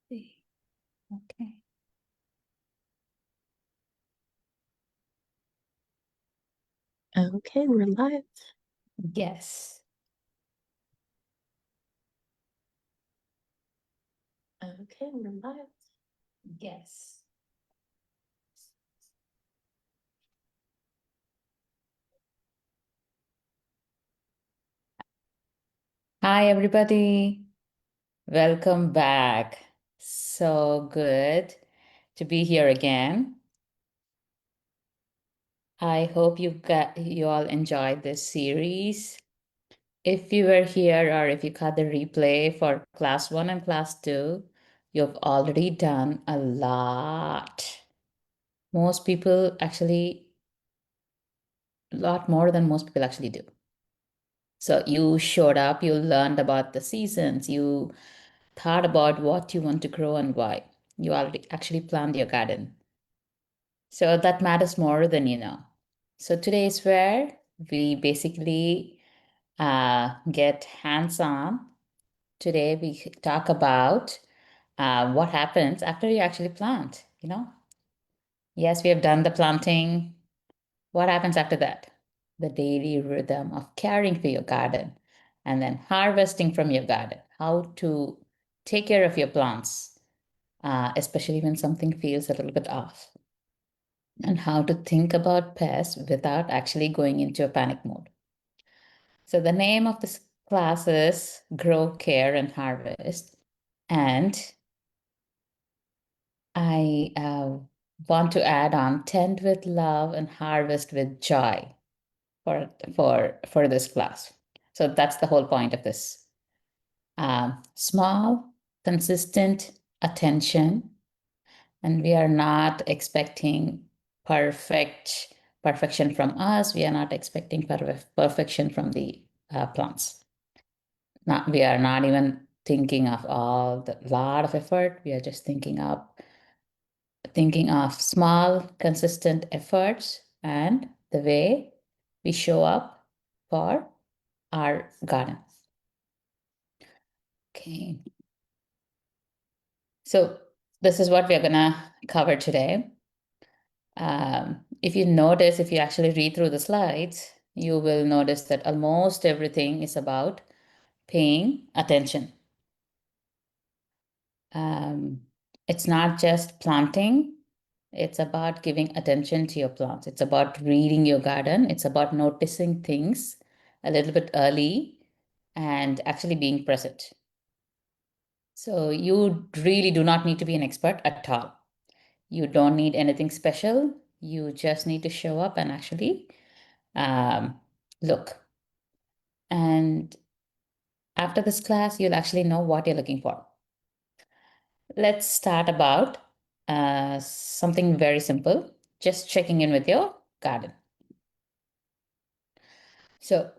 Okay. Okay, we're live. Yes. Okay, we're live. Yes. Hi, everybody. Welcome back. So good to be here again. I hope you all enjoyed this series. If you were here or if you caught the replay for class 1 and class 2, you've already done a lot. Most people actually, a lot more than most people actually do. So you showed up, you learned about the seasons, you thought about what you want to grow and why. You already actually planned your garden. So that matters more than you know. So today is where we basically get hands on. Today we talk about what happens after you actually plant. Yes, we have done the planting. What happens after that? The daily rhythm of caring for your garden and then harvesting from your garden, how to take care of your plants, especially when something feels a little bit off, and how to think about pests without actually going into a panic mode. So, the name of this class is Grow, Care, and Harvest. And I want to add on tend with love and harvest with joy for this class. So that's the whole point of this. Small, consistent attention, and we are not expecting perfection from us. We are not expecting perfection from the plants. Not we are not even thinking of all the lot of effort. We are just thinking of small, consistent efforts and the way we show up for our garden. Okay. So this is what we're gonna cover today. If you notice, if you actually read through the slides, you will notice that almost everything is about paying attention. Um, it's not just planting, it's about giving attention to your plants. It's about reading your garden. It's about noticing things a little bit early and actually being present. So you really do not need to be an expert at all. You don't need anything special. You just need to show up and actually look. And after this class, you'll actually know what you're looking for. Let's start about something very simple, just checking in with your garden. So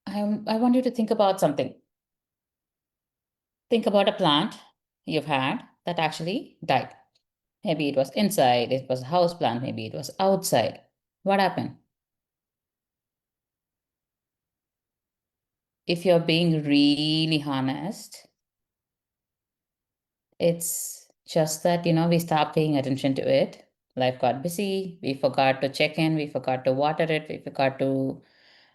I want you to think about something. Think about a plant you've had that actually died. Maybe it was inside, it was a house plant, maybe it was outside. What happened? If you're being really honest, it's just that, we stopped paying attention to it. Life got busy. We forgot to check in. We forgot to water it. We forgot to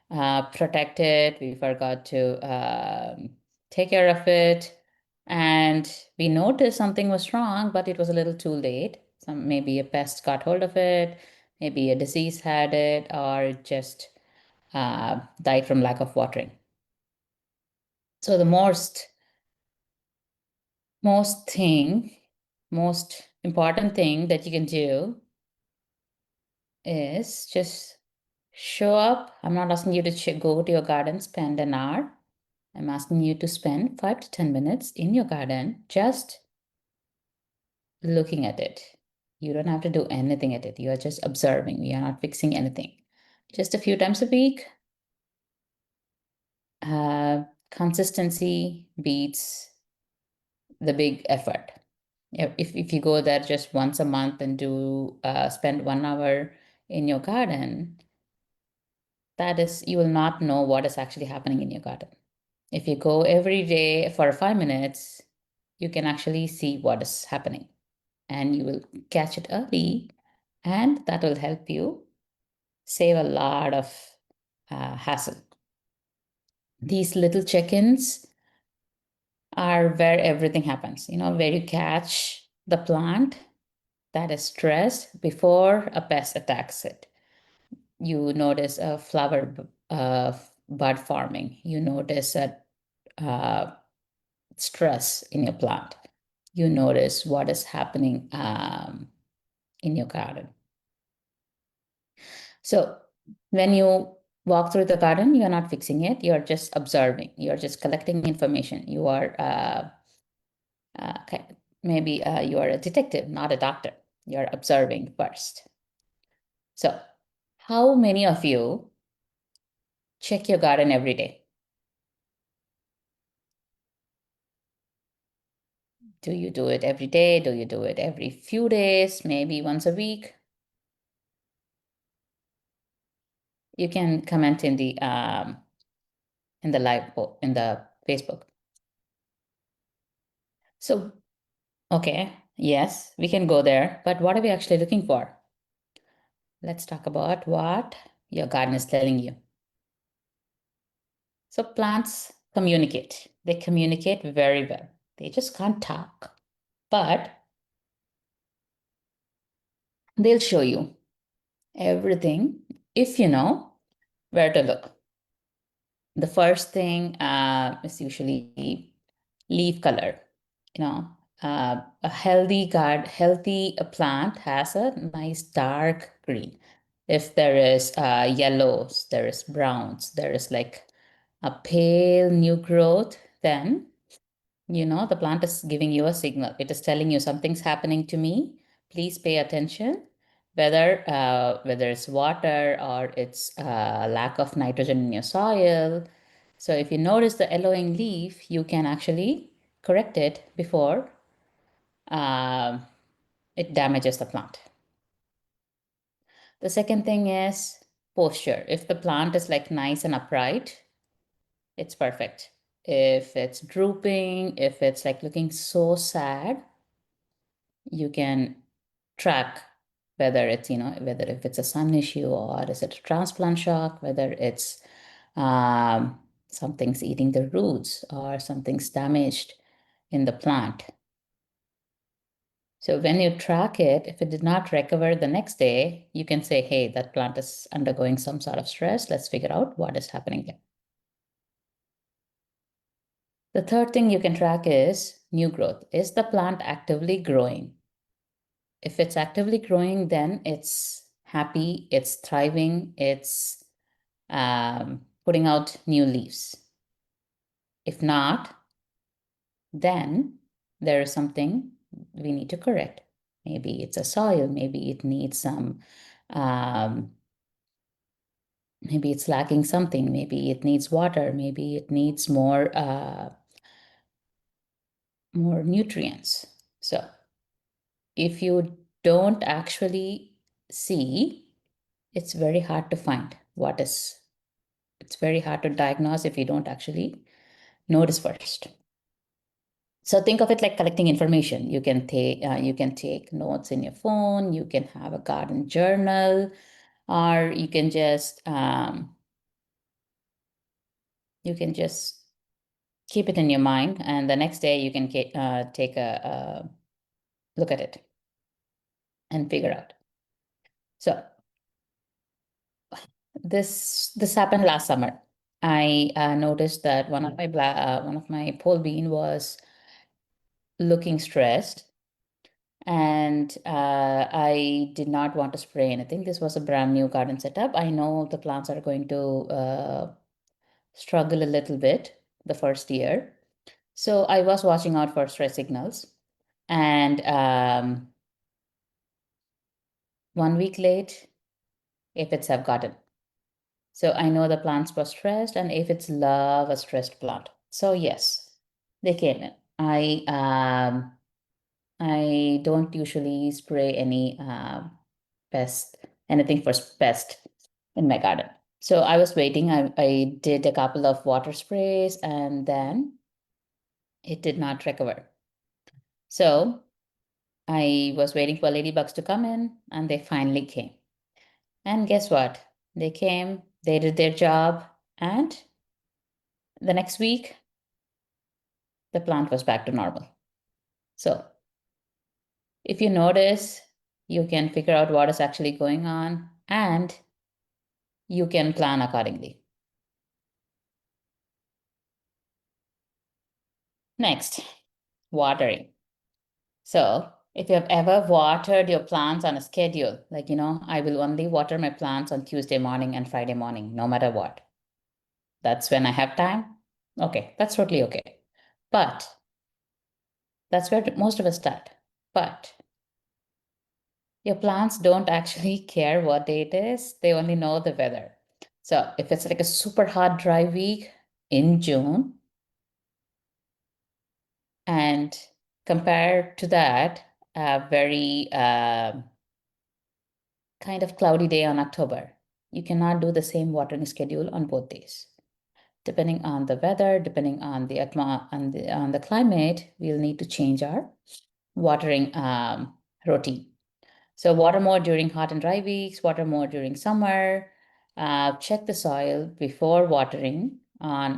protect it. We forgot to take care of it. And we noticed something was wrong, but it was a little too late. Maybe a pest got hold of it. Maybe a disease had it, or it just died from lack of watering. So the most important thing that you can do is just show up. I'm not asking you to go to your garden, spend an hour. I'm asking you to spend 5 to 10 minutes in your garden just looking at it. You don't have to do anything at it. You are just observing. You are not fixing anything. Just a few times a week. Consistency beats the big effort. If you go there just once a month and do spend 1 hour in your garden, that is, you will not know what is actually happening in your garden. If you go every day for 5 minutes, you can actually see what is happening and you will catch it early, and that will help you save a lot of hassle. These little check ins are where everything happens, where you catch the plant that is stressed before a pest attacks it. You notice a flower bud forming, you notice a uh, stress in your plant, you notice what is happening in your garden. So when you walk through the garden, you're not fixing it, you're just observing, you're just collecting information. You are maybe you are a detective, not a doctor. You're observing first. So, how many of you check your garden every day? Do you do it every day? Do you do it every few days? Maybe once a week? You can comment in the live in the Facebook. So, okay, yes, we can go there. But what are we actually looking for? Let's talk about what your garden is telling you. So plants communicate. They communicate very well. They just can't talk, but they'll show you everything if you know where to look. The first thing is usually leaf color. A healthy plant has a nice dark green. If there is yellows, there is browns, there is like a pale new growth, then the plant is giving you a signal. It is telling you something's happening to me. Please pay attention. Whether it's water or it's lack of nitrogen in your soil. So if you notice the yellowing leaf, you can actually correct it before um, it damages the plant. The second thing is posture. If the plant is like nice and upright, it's perfect. If it's drooping, if it's like looking so sad, you can track whether it's, whether if it's a sun issue or is it a transplant shock, whether it's something's eating the roots or something's damaged in the plant. So when you track it, if it did not recover the next day, you can say, hey, that plant is undergoing some sort of stress. Let's figure out what is happening there. The third thing you can track is new growth. Is the plant actively growing? If it's actively growing, then it's happy, it's thriving, it's putting out new leaves. If not, then there is something we need to correct. Maybe it's a soil, maybe it needs some, um, maybe it's lacking something, maybe it needs water, maybe it needs more nutrients. So if you don't actually see, it's very hard to find what is, it's very hard to diagnose if you don't actually notice first. So think of it like collecting information. You can take notes in your phone. You can have a garden journal, or you can just keep it in your mind, and the next day you can take a look at it and figure out. So this happened last summer. I noticed that one of my pole bean was looking stressed, and I did not want to spray anything. This was a brand new garden setup. I know the plants are going to struggle a little bit the first year. So I was watching out for stress signals. And 1 week late, aphids have gotten. So I know the plants were stressed, and aphids love a stressed plant. So yes, they came in. I don't usually spray any pest, anything for pest in my garden. So I was waiting. I did a couple of water sprays, and then it did not recover. So I was waiting for ladybugs to come in, and they finally came. And guess what? They came, they did their job, and the next week, the plant was back to normal. So if you notice, you can figure out what is actually going on and you can plan accordingly. Next, watering. So if you have ever watered your plants on a schedule, like, I will only water my plants on Tuesday morning and Friday morning, no matter what. That's when I have time. Okay, that's totally okay. But that's where most of us start. But your plants don't actually care what day it is, they only know the weather. So if it's like a super hot, dry week in June, and compared to that, a very kind of cloudy day on October, you cannot do the same watering schedule on both days. Depending on the weather, depending on the on the climate, we'll need to change our watering routine. So water more during hot and dry weeks, water more during summer. Check the soil before watering on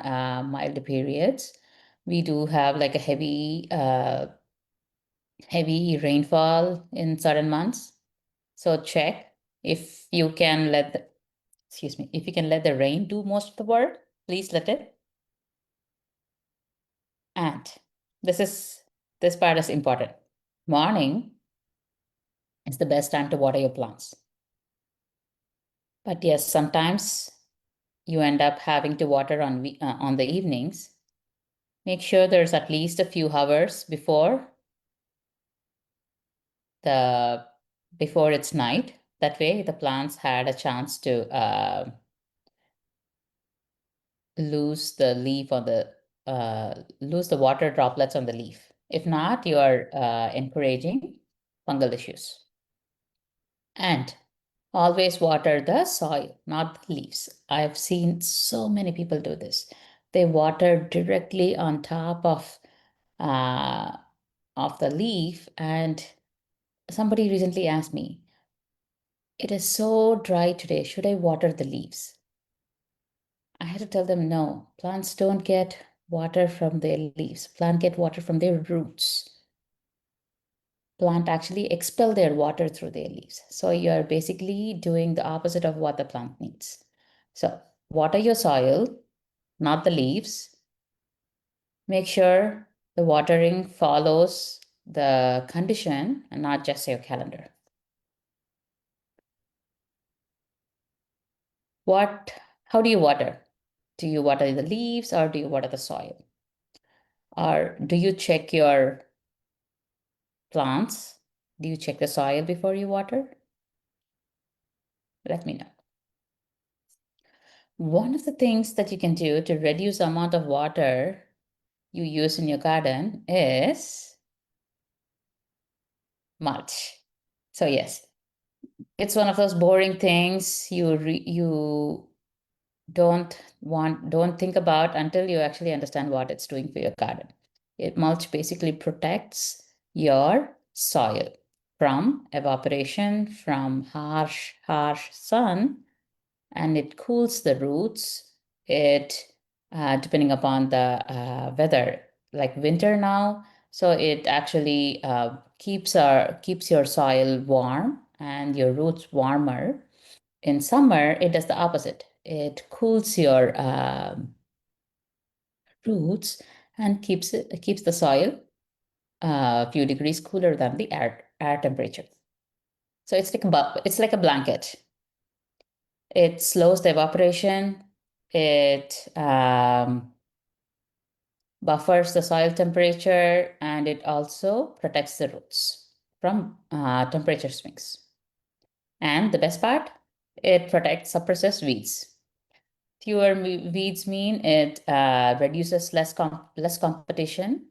milder periods. We do have like a heavy rainfall in certain months. So check if you can let the, excuse me, if you can let the rain do most of the work, please let it. And this is this part is important. Morning is the best time to water your plants. But yes, sometimes you end up having to water on the evenings. Make sure there's at least a few hours the before it's night. That way, the plants had a chance to lose the leaf on the lose the water droplets on the leaf. If not, you are encouraging fungal issues. And always water the soil, not the leaves. I've seen so many people do this. They water directly on top uh, of the leaf. And somebody recently asked me, it is so dry today. Should I water the leaves? I had to tell them no. Plants don't get water from their leaves. Plants get water from their roots. Plant actually expel their water through their leaves. So you're basically doing the opposite of what the plant needs. So water your soil, not the leaves. Make sure the watering follows the condition and not just your calendar. What, how do you water? Do you water the leaves or do you water the soil? Or do you check your plants? Do you check the soil before you water? Let me know. One of the things that you can do to reduce the amount of water you use in your garden is mulch. So yes, it's one of those boring things you don't think about until you actually understand what it's doing for your garden. Mulch basically protects your soil from evaporation, from harsh sun, and it cools the roots. It depending upon the weather, like winter now, so it actually keeps your soil warm and your roots warmer. In summer, it does the opposite. It cools your roots and keeps the soil a few degrees cooler than the air temperature. So it's like a blanket. It slows the evaporation. It buffers the soil temperature, and it also protects the roots from temperature swings. And the best part, it suppresses weeds. Fewer weeds mean it reduces less competition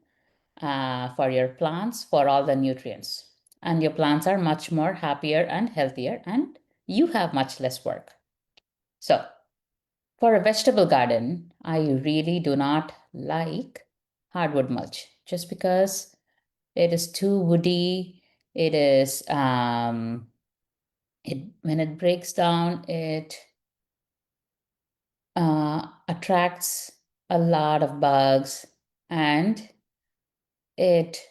for your plants for all the nutrients. And your plants are much more happier and healthier, and you have much less work. So, for a vegetable garden, I really do not like hardwood mulch just because It is too woody. It is when it breaks down, it attracts a lot of bugs, and it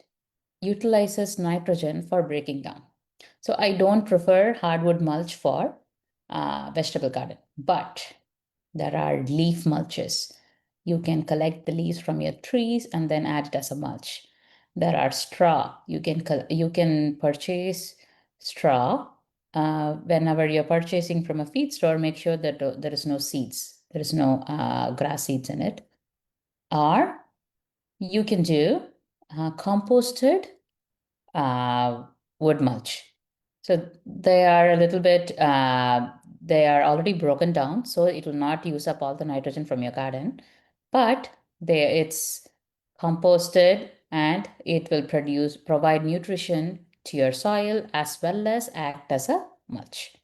utilizes nitrogen for breaking down. So I don't prefer hardwood mulch for vegetable garden, but there are leaf mulches. You can collect the leaves from your trees and then add it as a mulch. There are straw. You can purchase straw. Whenever you're purchasing from a feed store, make sure that there is no seeds. There is no grass seeds in it. Or you can do composted uh, wood mulch. So they are a little bit, they are already broken down, so it will not use up all the nitrogen from your garden, but it's composted and it will provide nutrition to your soil as well as act as a mulch.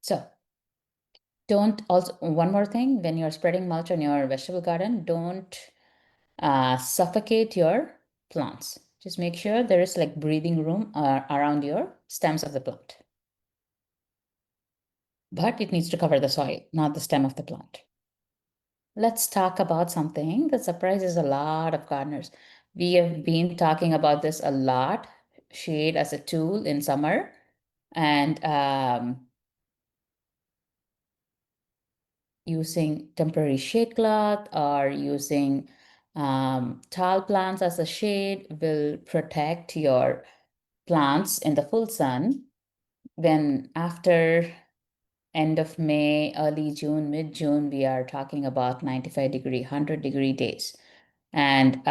So don't also, one more thing, when you're spreading mulch on your vegetable garden, don't suffocate your plants. Just make sure there is like breathing room around your stems of the plant. But it needs to cover the soil, not the stem of the plant. Let's talk about something that surprises a lot of gardeners. We have been talking about this a lot, shade as a tool in summer, and using temporary shade cloth or using tall plants as a shade will protect your plants in the full sun. When after end of May, early June, mid-June, we are talking about 95-degree, 100-degree days. And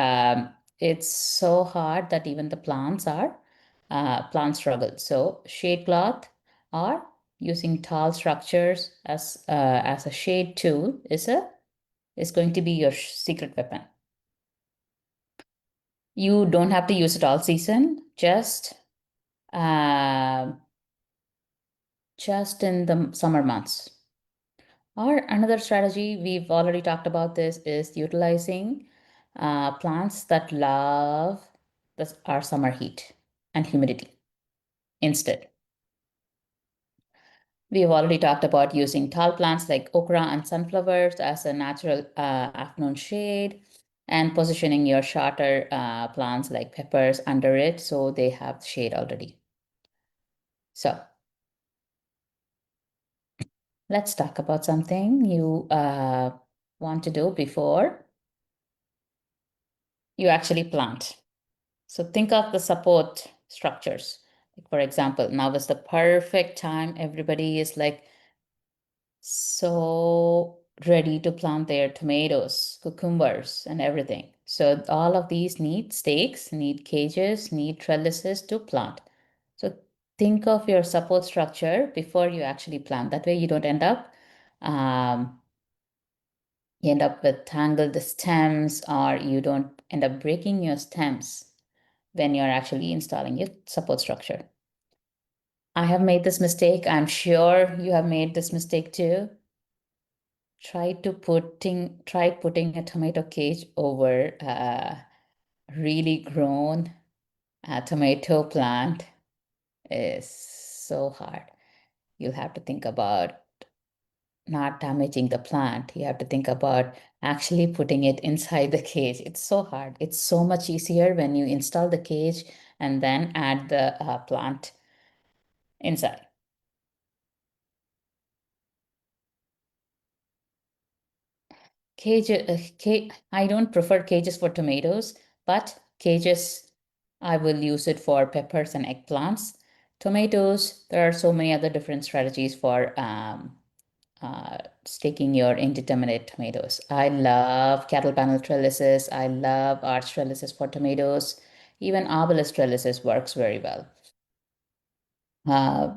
it's so hard that even the plants struggle. So shade cloth or using tall structures as a shade tool is going to be your secret weapon. You don't have to use it all season, uh, just in the summer months. Or another strategy, we've already talked about this, is utilizing plants that love our summer heat and humidity instead. We've already talked about using tall plants like okra and sunflowers as a natural afternoon shade, and positioning your shorter plants like peppers under it so they have shade already. So let's talk about something you want to do before you actually plant. So think of the support structures. Like for example, now is the perfect time. Everybody is like so ready to plant their tomatoes, cucumbers, and everything. So all of these need stakes, need cages, need trellises to plant. So think of your support structure before you actually plant. That way you don't um, end up with tangled stems, or you don't end up breaking your stems when you're actually installing your support structure. I have made this mistake. I'm sure you have made this mistake too. Try putting a tomato cage over a really grown tomato plant is so hard. You'll have to think about not damaging the plant. You have to think about actually putting it inside the cage. It's so hard. It's so much easier when you install the cage and then add the plant inside. I don't prefer cages for tomatoes, but cages, I will use it for peppers and eggplants. Tomatoes, there are so many other different strategies for staking your indeterminate tomatoes. I love cattle panel trellises. I love arch trellises for tomatoes. Even obelisk trellises works very well. Uh,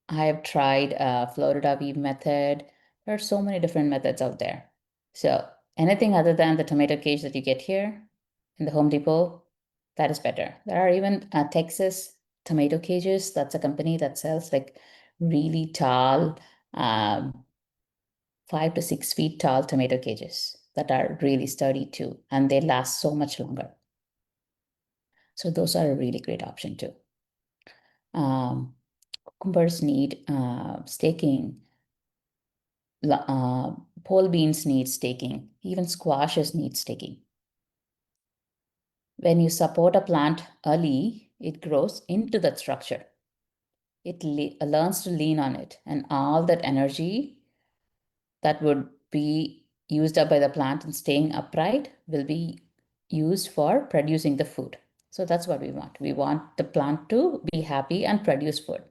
I have tried Florida weave method. There are so many different methods out there. So anything other than the tomato cage that you get here in the Home Depot, that is better. There are even Texas tomato cages. That's a company that sells like really tall, 5 to 6 feet tall tomato cages. that are really sturdy too, and they last so much longer. So those are a really great option too. Cucumbers need staking. Pole beans need staking. Even squashes need staking. When you support a plant early, it grows into that structure. It learns to lean on it, and all that energy that would be used up by the plant and staying upright will be used for producing the food. So that's what we want. We want the plant to be happy and produce food.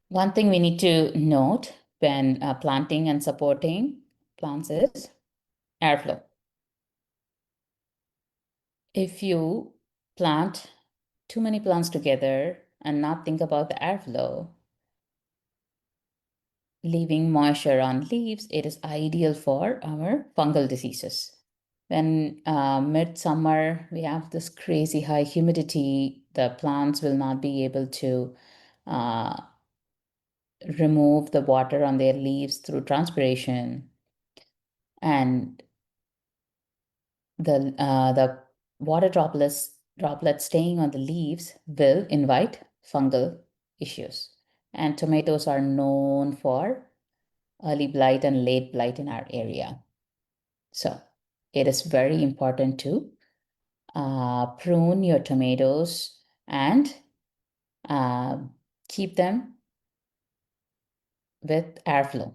One thing we need to note when planting and supporting plants is airflow. If you plant too many plants together and not think about the airflow, leaving moisture on leaves, it is ideal for our fungal diseases. When midsummer, we have this crazy high humidity, the plants will not be able to uh, remove the water on their leaves through transpiration. And the water droplets staying on the leaves will invite fungal issues. And tomatoes are known for early blight and late blight in our area. So it is very important to prune your tomatoes and uh, keep them with airflow.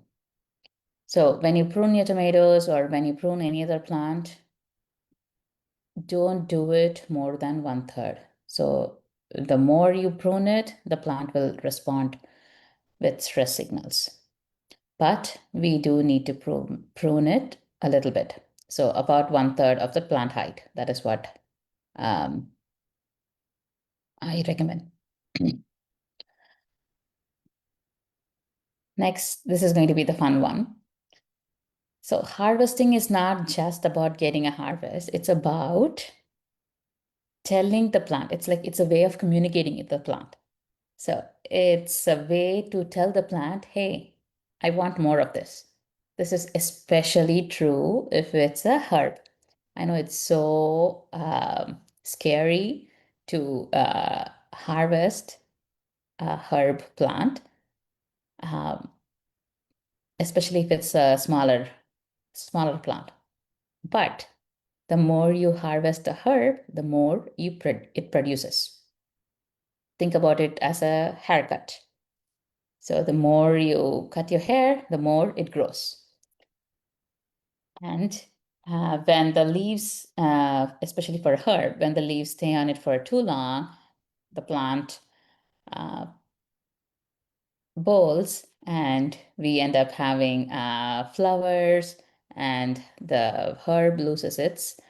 So when you prune your tomatoes or when you prune any other plant, don't do it more than 1/3. So the more you prune it, the plant will respond with stress signals. But we do need to prune it a little bit. So about 1/3 of the plant height. That is what um, I recommend. Next, this is going to be the fun one. So harvesting is not just about getting a harvest. It's about telling the plant. It's like it's a way of communicating with the plant. So it's a way to tell the plant, hey, I want more of this. This is especially true if it's a herb. I know it's so scary to harvest a herb plant, um, especially if it's a smaller plant. But the more you harvest a herb, the more it produces. Think about it as a haircut. So the more you cut your hair, the more it grows. And when the leaves, especially for a herb, when the leaves stay on it for too long, the plant uh, bolts and we end up having flowers and the herb loses its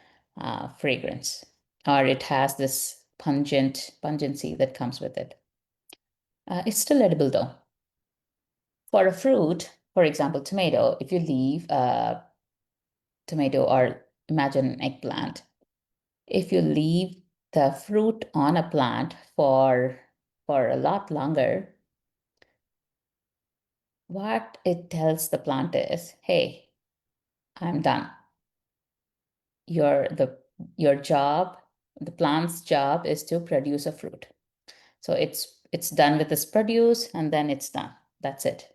fragrance, or it has this pungency that comes with it. It's still edible though. For a fruit, for example, tomato, if you leave a tomato or imagine an eggplant, if you leave the fruit on a plant for a lot longer, what it tells the plant is, hey, I'm done. Your job, the plant's job is to produce a fruit. So it's done with its produce and then it's done. That's it.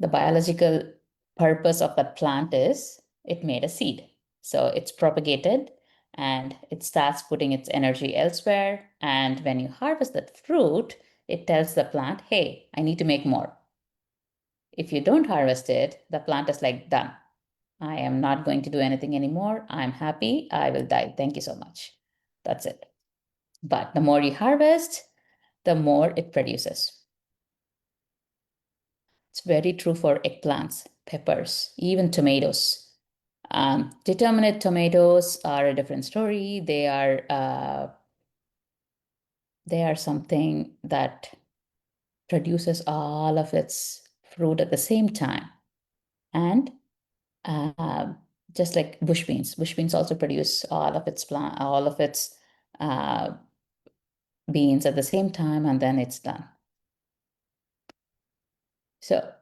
The biological purpose of that plant is it made a seed. So it's propagated and it starts putting its energy elsewhere. And when you harvest that fruit, it tells the plant, hey, I need to make more. If you don't harvest it, the plant is like, done. I am not going to do anything anymore. I'm happy. I will die. Thank you so much. That's it. But the more you harvest, the more it produces. It's very true for eggplants, peppers, even tomatoes. Determinate tomatoes are a different story. They are something that produces all of its fruit at the same time. And uh, just like bush beans also produce all of its uh, beans at the same time, and then it's done. So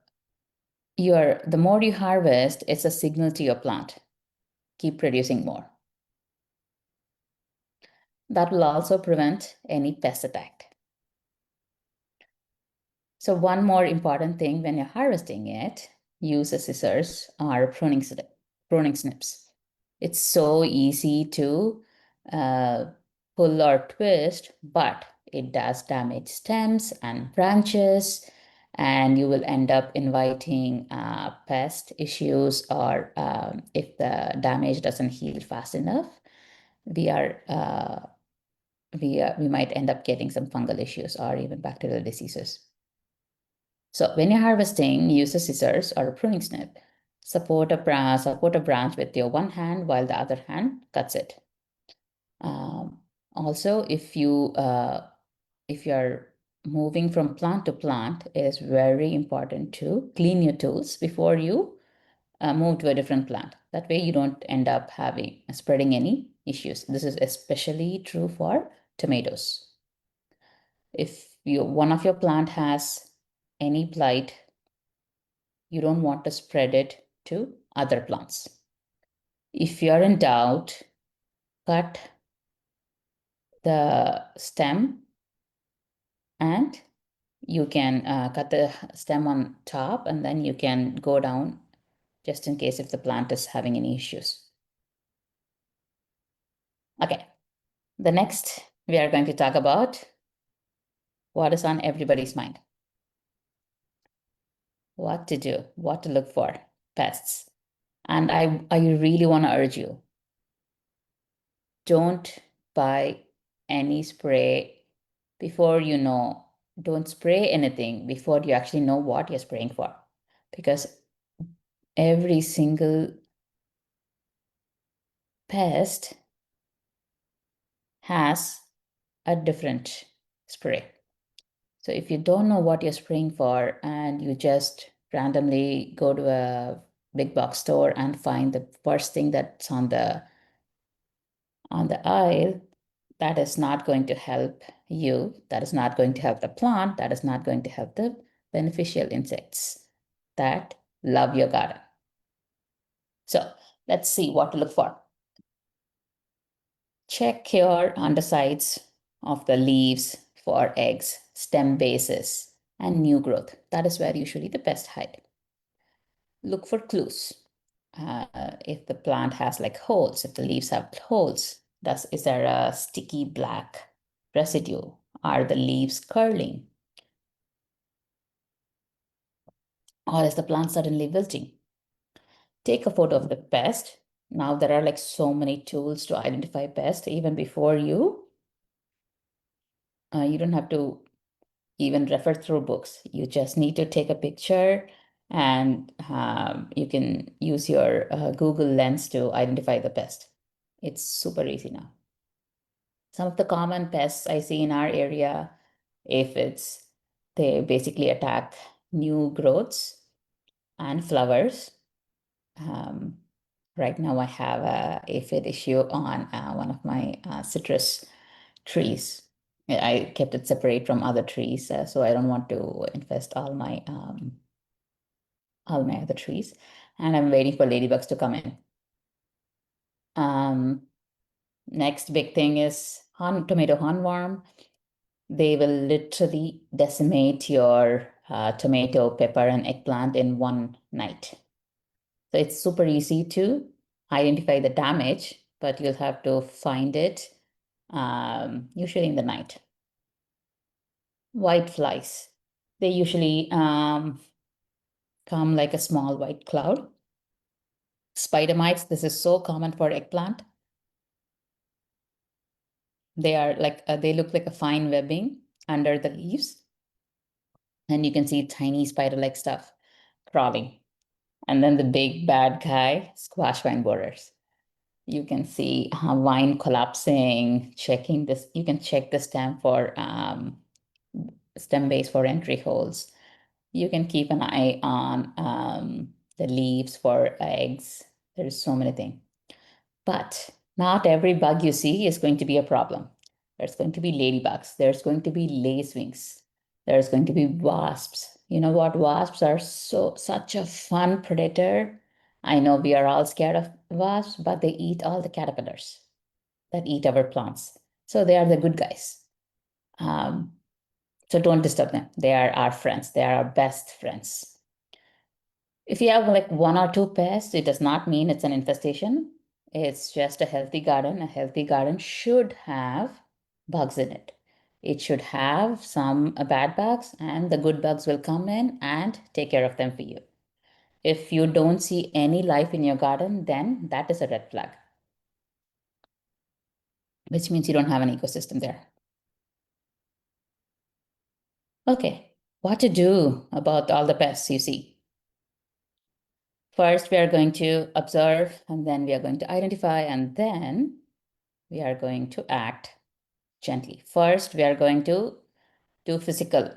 the more you harvest, it's a signal to your plant. Keep producing more. That will also prevent any pest attack. So one more important thing when you're harvesting it, use a scissors or pruning snips. It's so easy to uh, pull or twist, but it does damage stems and branches, and you will end up inviting pest issues, or if the damage doesn't heal fast enough, we are we might end up getting some fungal issues or even bacterial diseases. So when you're harvesting, use a scissors or a pruning snip. Support a branch with your one hand while the other hand cuts it. Also, if you're moving from plant to plant, it is very important to clean your tools before you move to a different plant. That way, you don't end up having spreading any issues. This is especially true for tomatoes. If one of your plant has any blight, you don't want to spread it to other plants. If you're in doubt, cut the stem, and you can cut the stem on top, and then you can go down just in case if the plant is having any issues. Okay, the next we are going to talk about what is on everybody's mind. What to do, what to look for, pests. And I really want to urge you, don't buy any spray before you know. Don't spray anything before you actually know what you're spraying for, because every single pest has a different spray. So if you don't know what you're spraying for and you just randomly go to a big box store and find the first thing that's on the aisle, that is not going to help you. That is not going to help the plant. That is not going to help the beneficial insects that love your garden. So let's see what to look for. Check your undersides of the leaves for eggs, stem bases, and new growth. That is where usually the pests hide. Look for clues. If the plant has like holes, if the leaves have holes, is there a sticky black residue? Are the leaves curling? Or is the plant suddenly wilting? Take a photo of the pest. Now there are like so many tools to identify pests even before you don't have to even refer through books. You just need to take a picture, and you can use your Google Lens to identify the pest. It's super easy now. Some of the common pests I see in our area, if it's they basically attack new growths and flowers. Um, right now, I have a aphid issue on one of my citrus trees. I kept it separate from other trees, so I don't want to infest all my other trees. And I'm waiting for ladybugs to come in. Um, Next big thing is tomato hornworm. They will literally decimate your tomato, pepper, and eggplant in one night. So it's super easy to identify the damage, but you'll have to find it usually in the night. White flies. They usually come like a small white cloud. Spider mites, this is so common for eggplant. They look like a fine webbing under the leaves, and you can see tiny spider-like stuff crawling. And then the big bad guy, squash vine borers. You can see vine collapsing, checking this. You can check the stem for stem base for entry holes. You can keep an eye on the leaves for eggs. There's so many things. But not every bug you see is going to be a problem. There's going to be ladybugs. There's going to be lacewings. There's going to be wasps. You know what? Wasps are such a fun predator. I know we are all scared of wasps, but they eat all the caterpillars that eat our plants. So they are the good guys. Um, so don't disturb them. They are our friends. They are our best friends. If you have like one or two pests, it does not mean it's an infestation. It's just a healthy garden. A healthy garden should have bugs in it. It should have some bad bugs, and the good bugs will come in and take care of them for you. If you don't see any life in your garden, then that is a red flag, which means you don't have an ecosystem there. Okay, what to do about all the pests you see? First, we are going to observe, and then we are going to identify, and then we are going to act gently. First, we are going to do physical.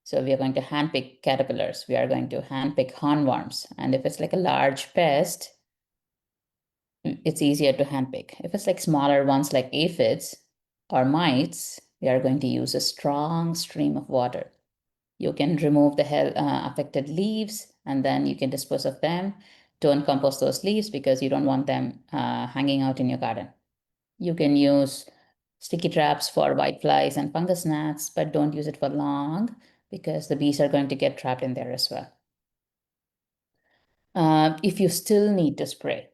So we are going to handpick caterpillars. We are going to handpick hornworms. And if it's like a large pest, it's easier to handpick. If it's like smaller ones like aphids or mites, we are going to use a strong stream of water. You can remove the affected leaves and then you can dispose of them. Don't compost those leaves because you don't want them hanging out in your garden. You can use sticky traps for whiteflies and fungus gnats, but don't use it for long because the bees are going to get trapped in there as well. If you still need to spray,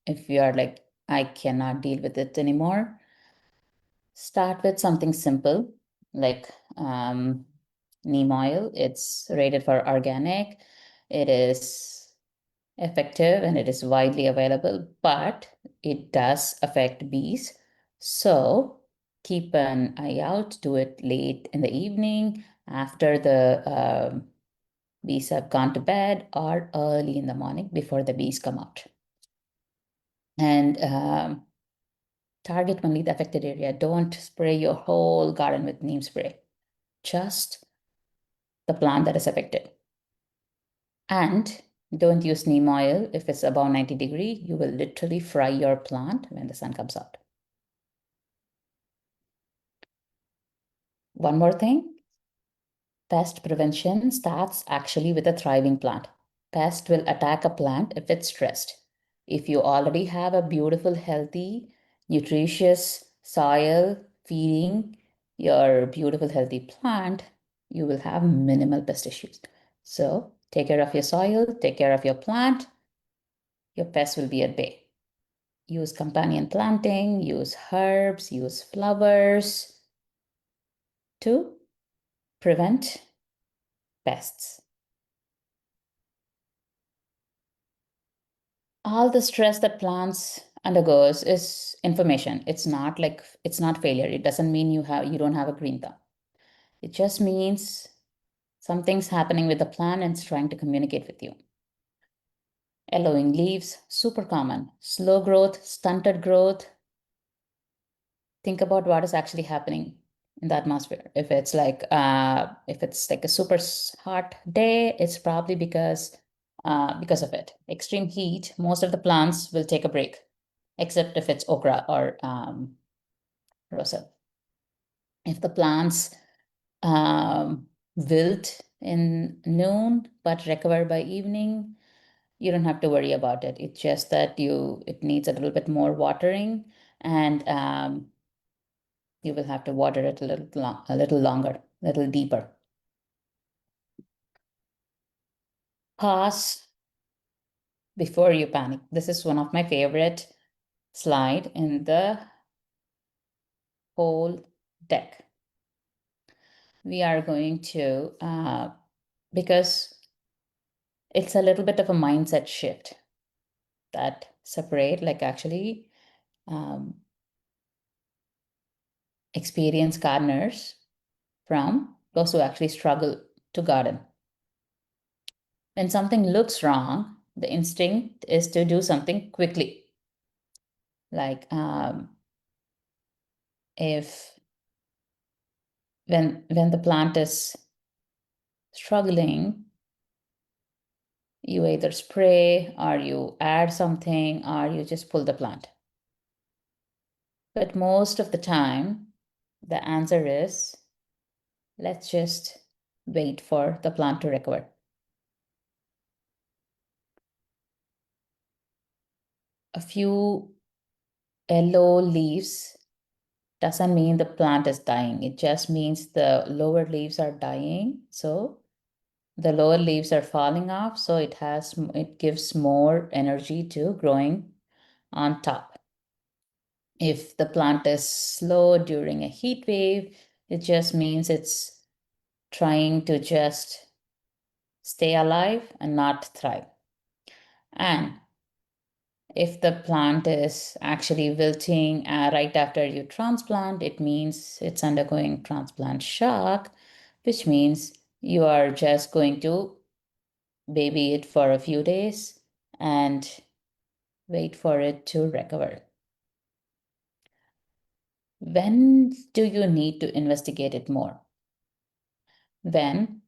if you are like, I cannot deal with it anymore, start with something simple like neem oil. It's rated for organic. It is effective and it is widely available, but it does affect bees. So keep an eye out. Do it late in the evening after the bees have gone to bed or early in the morning before the bees come out. And target only the affected area. Don't spray your whole garden with neem spray, just the plant that is affected. And don't use neem oil if it's above 90 degree. You will literally fry your plant when the sun comes out. One more thing, pest prevention starts actually with a thriving plant. Pest will attack a plant if it's stressed. If you already have a beautiful, healthy, nutritious soil feeding your beautiful, healthy plant, you will have minimal pest issues. So take care of your soil, take care of your plant, your pests will be at bay. Use companion planting, use herbs, use flowers to prevent pests. All the stress that plants undergoes is information. It's not failure. It doesn't mean you don't have a green thumb. It just means something's happening with the plant and it's trying to communicate with you. Yellowing leaves, super common. Slow growth, stunted growth. Think about what is actually happening in the atmosphere. If it's like a super hot day, it's probably because of it. Extreme heat, most of the plants will take a break, except if it's okra or rosa. If the plants wilt in noon but recover by evening, you don't have to worry about it. It's just that it needs a little bit more watering, and you will have to water it a little longer, a little deeper. Pause before you panic. This is one of my favorite slide in the whole deck. We are going to, because it's a little bit of a mindset shift that separate like actually um, experienced gardeners from those who actually struggle to garden. When something looks wrong, the instinct is to do something quickly. Like if when the plant is struggling, you either spray or you add something or you just pull the plant. But most of the time, the answer is let's just wait for the plant to recover. A few yellow leaves doesn't mean the plant is dying. It just means the lower leaves are dying. So the lower leaves are falling off. So it gives more energy to growing on top. If the plant is slow during a heat wave, it just means it's trying to just stay alive and not thrive. And if the plant is actually wilting right after you transplant, it means it's undergoing transplant shock, which means you are just going to baby it for a few days and wait for it to recover. When do you need to investigate it more? When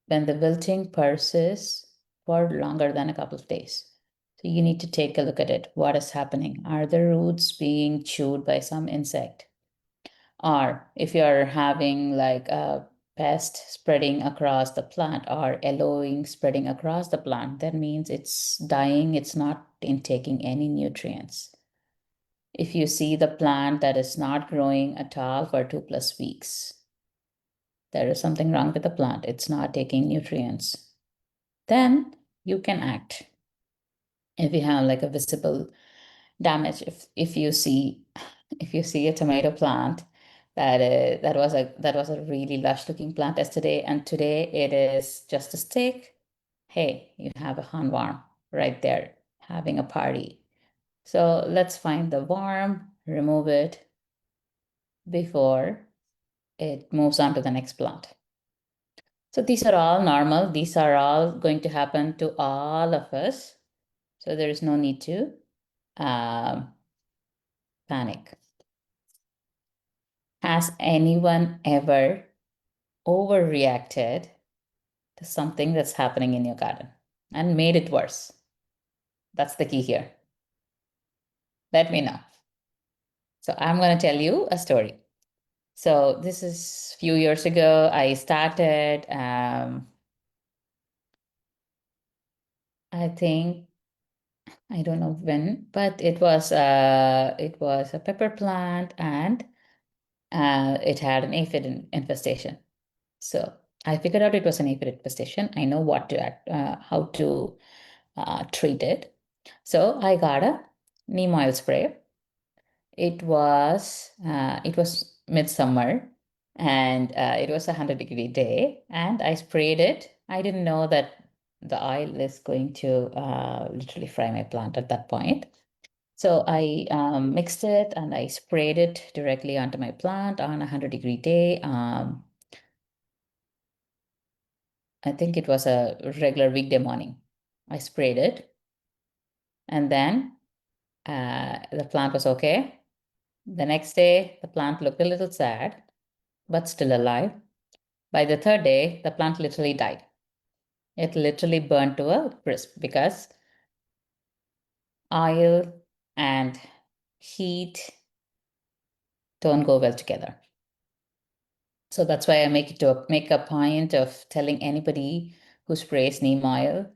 when the wilting persists for longer than a couple of days. So you need to take a look at it. What is happening? Are the roots being chewed by some insect? Or if you're having like a pest spreading across the plant or yellowing spreading across the plant, that means it's dying, it's not intaking any nutrients. If you see the plant that is not growing at all for 2+ weeks, there is something wrong with the plant. It's not taking nutrients. Then you can act. If you have like a visible damage, if you see if you see a tomato plant that was a really lush looking plant yesterday, and today it is just a stick, hey, you have a handworm right there having a party. So let's find the worm, remove it before it moves on to the next plant. So these are all normal. These are all going to happen to all of us. So there is no need to um, panic. Has anyone ever overreacted to something that's happening in your garden and made it worse? That's the key here. Let me know. So I'm going to tell you a story. So this is a few years ago. I started, I think, I don't know when, but it was a pepper plant, and it had an aphid infestation. So I figured out it was an aphid infestation. I know what to how to treat it. So I got a neem oil spray. It was midsummer, and it was 100-degree day, and I sprayed it. I didn't know that the oil is going to literally fry my plant at that point. So I mixed it and I sprayed it directly onto my plant on a 100-degree day. I think it was a regular weekday morning. I sprayed it, and then the plant was okay. The next day, the plant looked a little sad, but still alive. By the third day, the plant literally died. It literally burned to a crisp because oil and heat don't go well together. So that's why I make a point of telling anybody who sprays neem oil,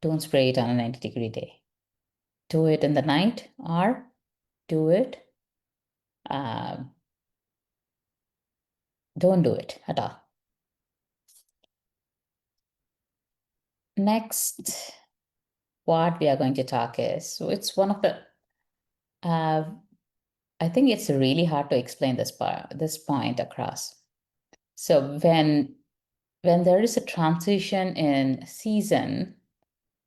don't spray it on a 90-degree day. Do it in the night, or do it, um, don't do it at all. Next, what we are going to talk is, so it's one of the, uh, I think it's really hard to explain this point across. So when there is a transition in season,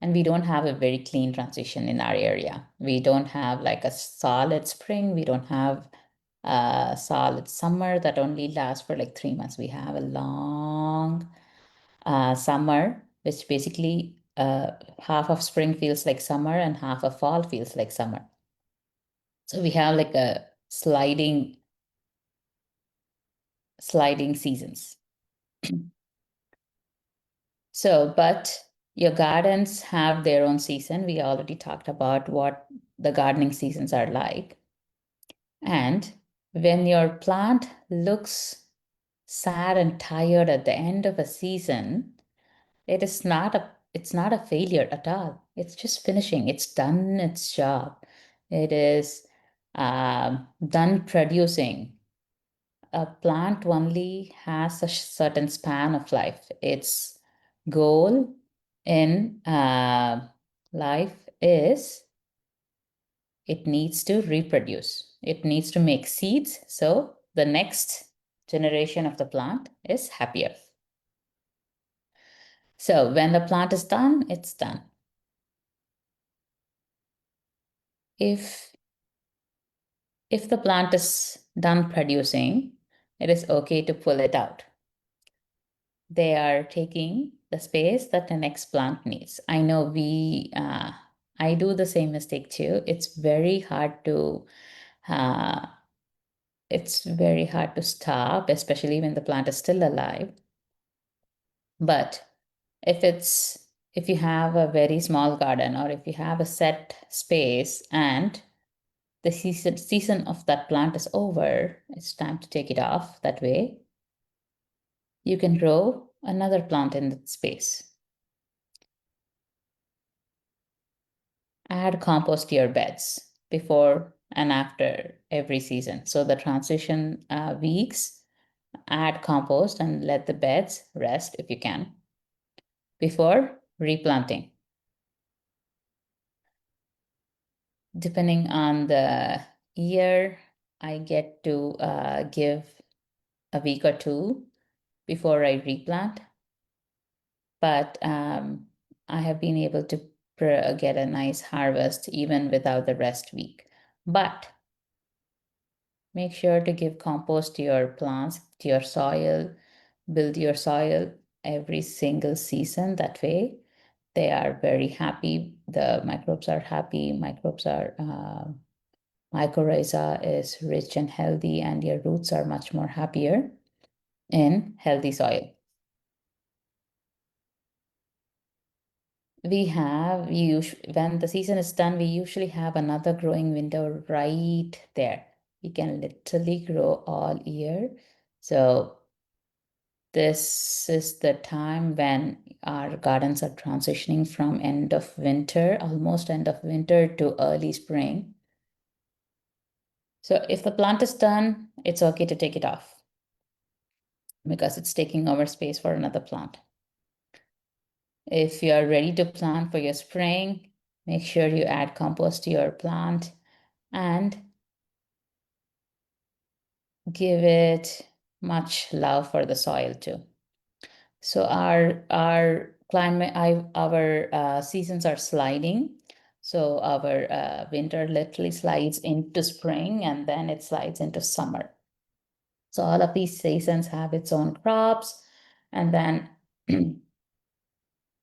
and we don't have a very clean transition in our area, we don't have like a solid spring, we don't have a solid summer that only lasts for like 3 months. We have a long summer, which basically half of spring feels like summer and half of fall feels like summer. So we have like a sliding seasons. So, but your gardens have their own season. We already talked about what the gardening seasons are like. And when your plant looks sad and tired at the end of a season, it's not a failure at all. It's just finishing. It's done its job. It is done producing. A plant only has a certain span of life. Its goal in life is it needs to reproduce. It needs to make seeds. So the next generation of the plant is happier. So when the plant is done, it's done. If if the plant is done producing, it is okay to pull it out. They are taking the space that the next plant needs. I know I do the same mistake too. Uh, it's very hard to stop, especially when the plant is still alive. But if you have a very small garden or if you have a set space and the season of that plant is over, it's time to take it off. That way, you can grow another plant in that space. Add compost to your beds before and after every season. So the transition weeks, add compost and let the beds rest if you can before replanting. Depending on the year, I get to give a week or two before I replant. But I have been able to get a nice harvest even without the rest week. But make sure to give compost to your plants, to your soil, build your soil every single season. That way, they are very happy. The microbes are happy. Mycorrhiza is rich and healthy, and your roots are much more happier in healthy soil. When the season is done, we usually have another growing window right there. We can literally grow all year. So this is the time when our gardens are transitioning from end of winter, almost end of winter, to early spring. So if the plant is done, it's okay to take it off because it's taking over space for another plant. If you are ready to plant for your spring, make sure you add compost to your plant and give it much love for the soil too. So our climate, our seasons are sliding. So our winter literally slides into spring and then it slides into summer. So all of these seasons have its own crops, and then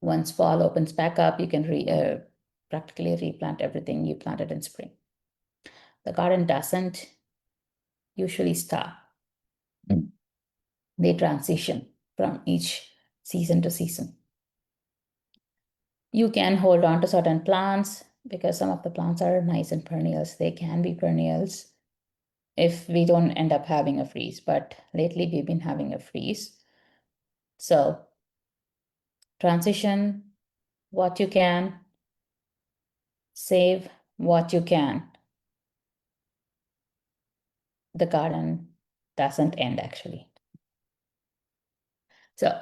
once fall opens back up, you can practically replant everything you planted in spring. The garden doesn't usually stop. Mm. They transition from each season to season. You can hold on to certain plants because some of the plants are nice and perennials. They can be perennials if we don't end up having a freeze, but lately we've been having a freeze. So transition what you can, save what you can. The garden doesn't end actually. So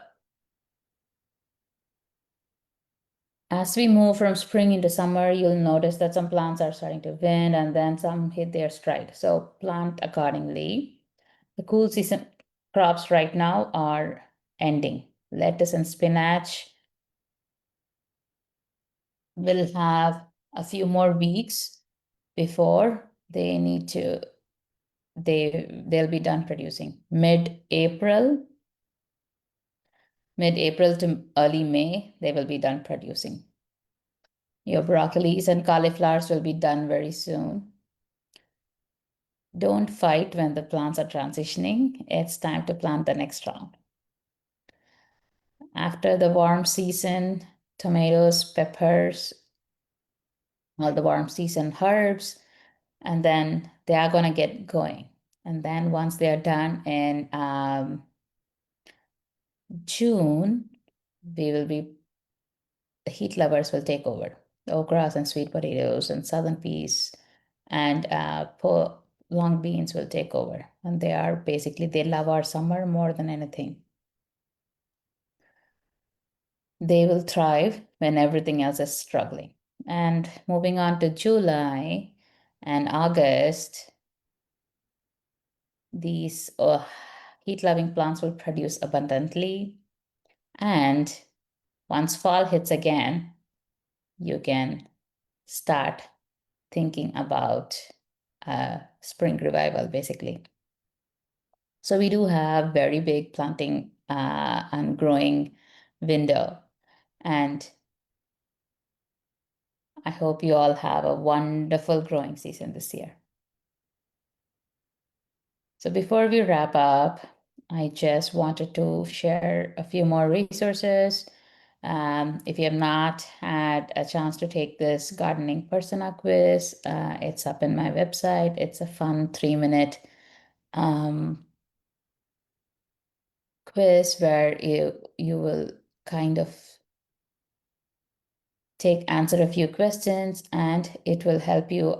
as we move from spring into summer, you'll notice that some plants are starting to bend and then some hit their stride. So plant accordingly. The cool season crops right now are ending. Lettuce and spinach will have a few more weeks before they'll be done producing. Mid-April to early May, they will be done producing. Your broccolis and cauliflowers will be done very soon. Don't fight when the plants are transitioning. It's time to plant the next round. After the warm season, tomatoes, peppers, all the warm season herbs, and then they are going to get going. And then once they are done in June, we will be the heat lovers will take over. The okras and sweet potatoes and southern peas and long beans will take over. And they are basically, they love our summer more than anything. They will thrive when everything else is struggling. And moving on to July and August, these heat loving plants will produce abundantly. And once fall hits again, you can start thinking about spring revival, basically. So we do have very big planting and growing window. And I hope you all have a wonderful growing season this year. So before we wrap up, I just wanted to share a few more resources. If you have not had a chance to take this gardening persona quiz, it's up in my website. It's a fun 3-minute quiz where you will kind of answer a few questions and it will help you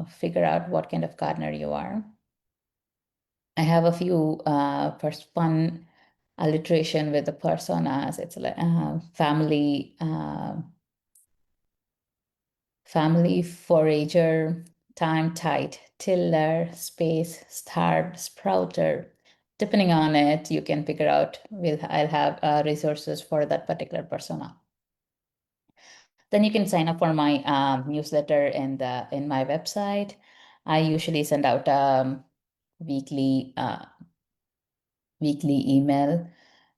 figure out what kind of gardener you are. I have a few fun alliteration with the personas. It's like family forager, time tight, tiller, space, star, sprouter. Depending on it, you can figure out. I'll have resources for that particular persona. Then you can sign up for my newsletter in my website. I usually send out weekly weekly email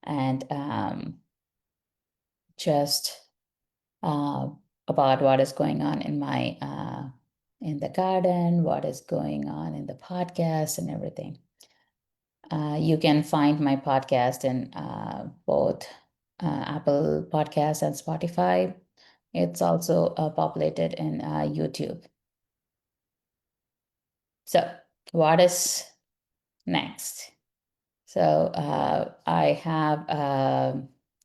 and just uh, about what is going on in the garden, what is going on in the podcast, and everything. You can find my podcast in both Apple Podcasts and Spotify. It's also populated in YouTube. So, what is next? So, I have a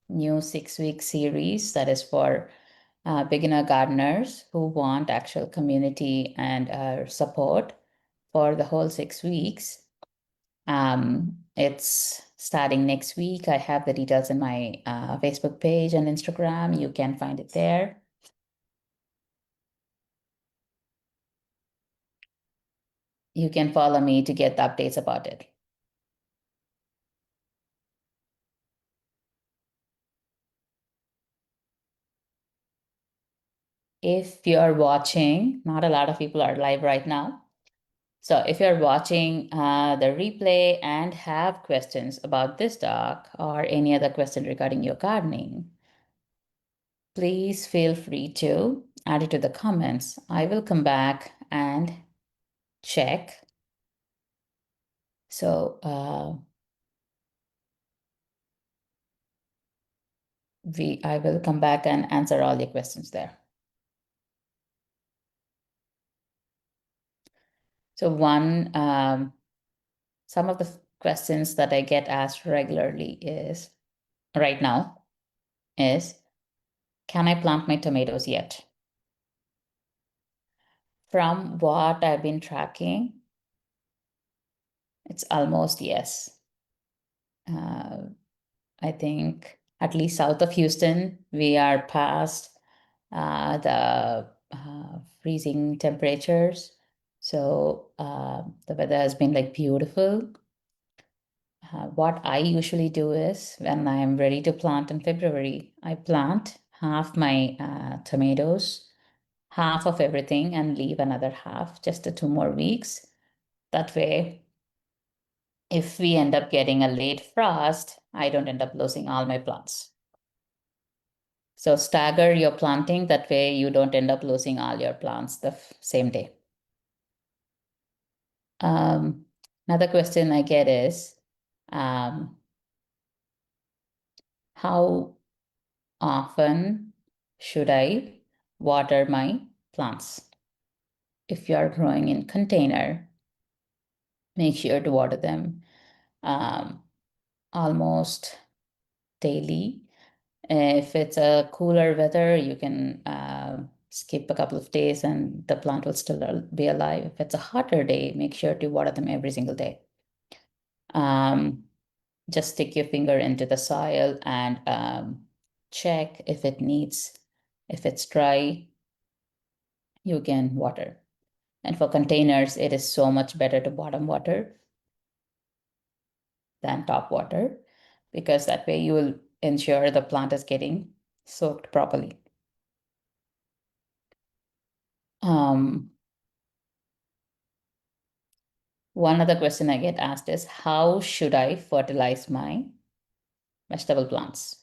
new 6-week series that is for beginner gardeners who want actual community and support for the whole 6 weeks. It's starting next week. I have the details in my Facebook page and Instagram. You can find it there. You can follow me to get the updates about it. If you're watching, not a lot of people are live right now. So if you're watching the replay and have questions about this talk or any other question regarding your gardening, please feel free to add it to the comments. I will come back and check. So I will come back and answer all your questions there. So some of the questions that I get asked regularly is right now is, can I plant my tomatoes yet? From what I've been tracking, it's almost yes. I think at least south of Houston, we are past the freezing temperatures. So the weather has been like beautiful. What I usually do is when I'm ready to plant in February, I plant half my tomatoes, half of everything, and leave another half just 2 more weeks. That way, if we end up getting a late frost, I don't end up losing all my plants. So stagger your planting. That way you don't end up losing all your plants the same day. Another question I get is, how often should I water my plants? If you are growing in container, make sure to water them almost daily. If it's a cooler weather, you can skip a couple of days and the plant will still be alive. If it's a hotter day, make sure to water them every single day. Um, just stick your finger into the soil and check if it needs, if it's dry, you can water. And for containers, it is so much better to bottom water than top water because that way you will ensure the plant is getting soaked properly. Um, One other question I get asked is how should I fertilize my vegetable plants?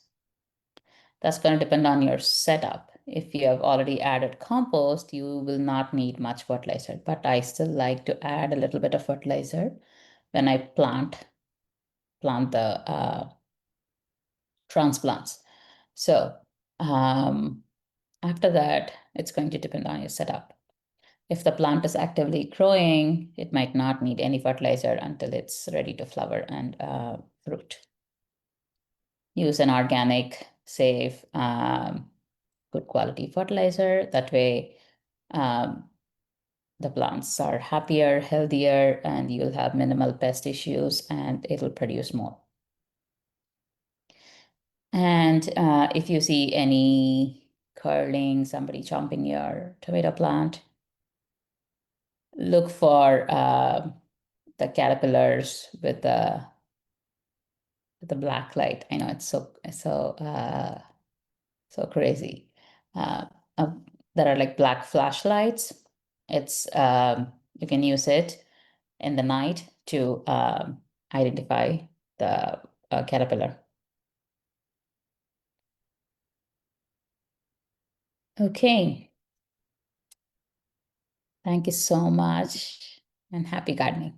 That's going to depend on your setup. If you have already added compost, you will not need much fertilizer, but I still like to add a little bit of fertilizer when I plant the transplants. So after that, it's going to depend on your setup. If the plant is actively growing, it might not need any fertilizer until it's ready to flower and fruit. Use an organic, safe, good quality fertilizer. That way, um, the plants are happier, healthier, and you'll have minimal pest issues and it'll produce more. And if you see any curling, somebody chomping your tomato plant, look for the caterpillars with the black light. I know it's so crazy. Uh, uh, there are like black flashlights. It's you can use it in the night to identify the caterpillar. Okay, thank you so much and happy gardening.